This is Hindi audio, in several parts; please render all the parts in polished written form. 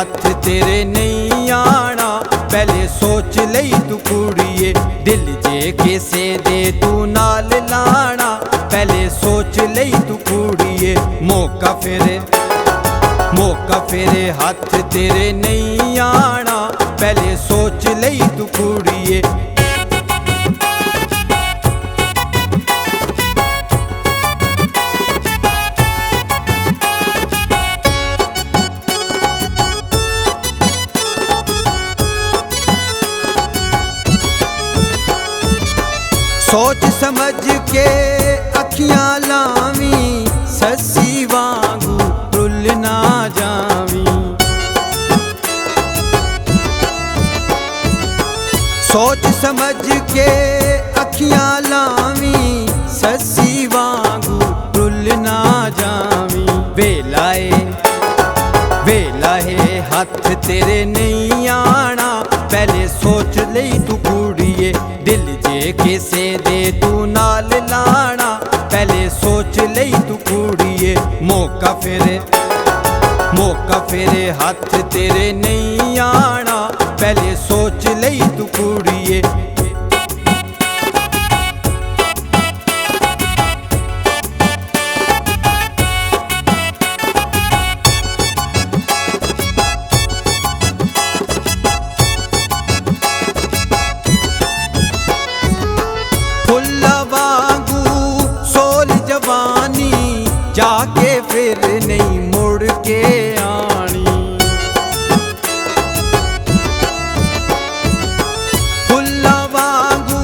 हथ तेरे नहीं आना, पहले सोच लई तू कुड़िए, दिल जे किसे दे तू नाल लाना, पहले सोच लई तू कुड़िए। मौका फेरे हथ तेरे नहीं आना, पहले सोच लई तू कुड़िए। सोच समझ के अखियां लावी, सस्सी वांगू रुल ना जावी। सोच समझ के अखियां लावी, सस्सी वांगू रुल ना जावी। वेला है हथ तेरे नहीं आना, पहले सोच लई तू कुड़िए, दिल जे किसे दे तू नाल लाना, पहले सोच लई तू कुड़िए। मौका फेरे हथ तेरे नहीं आना, पहले सोच लई तू कुड़िए। जाके फिर नहीं मुड़ के आनी, फुल्ला वांगू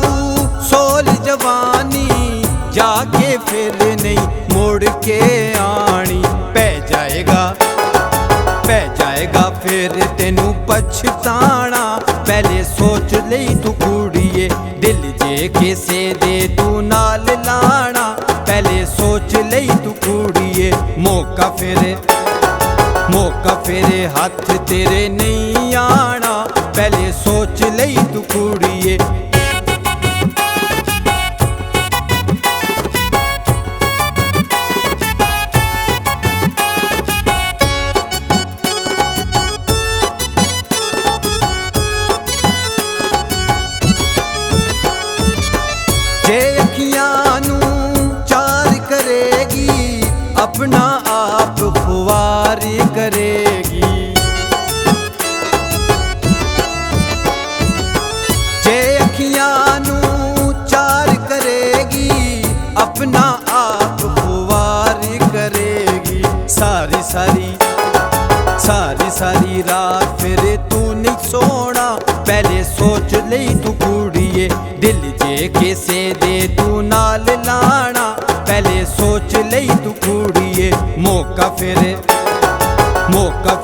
सोल जवानी, जाके फिर नहीं मुड़ के आनी। पै जाएगा फिर तेनू पछताना, पहले सोच लई तू कुड़िए, दिल जे किसे दे तू नाल लाना, पहले सोच लई तू कुड़िए। मौका फेरे हथ तेरे नहीं आना, पहले सोच लई तू कुड़िए। जे अखियां नू चार करेगी, अपना आप खुवार करेगी। जे अखियां नू चार करेगी, अपना आप खुवार करेगी। सारी रात फिर तू नहीं सोना, पहले सोच लई तू कुड़िए, दिल जे किसे दे तू नाल लाना, पहले सोच लई तू कुड़िए। मौका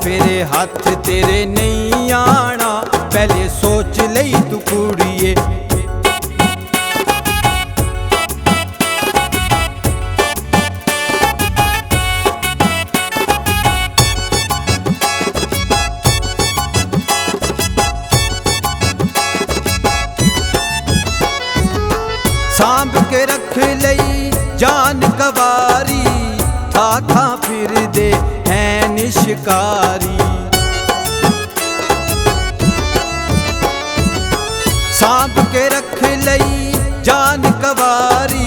फेरे हथ तेरे नहीं आना, पहले सोच लई तू कुड़िए। सांभ के रख लई जान कवारी, था फिर दे है निशिकारी। सांभ के रख लई जान कवारी,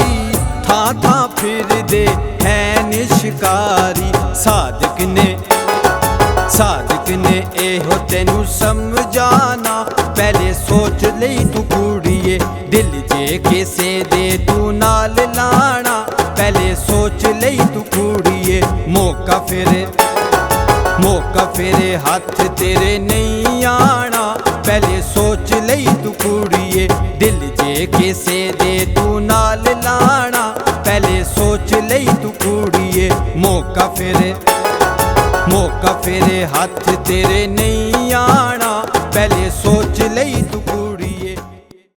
था फिर दे है निशिकारी। साधक ने एहो तेनू समझाना, पहले सोच लई तू कुड़िए, दिल जे किसे दे तू नाल लाना, पहले सोच लई तू कुड़िए। मौका फेरे हथ तेरे नहीं आना, पहले सोच लई तू कुड़िए, दिल जे किसे दे तू नाल लाना, पहले सोच लई तू कुड़िए। मौका फेरे हथ तेरे नहीं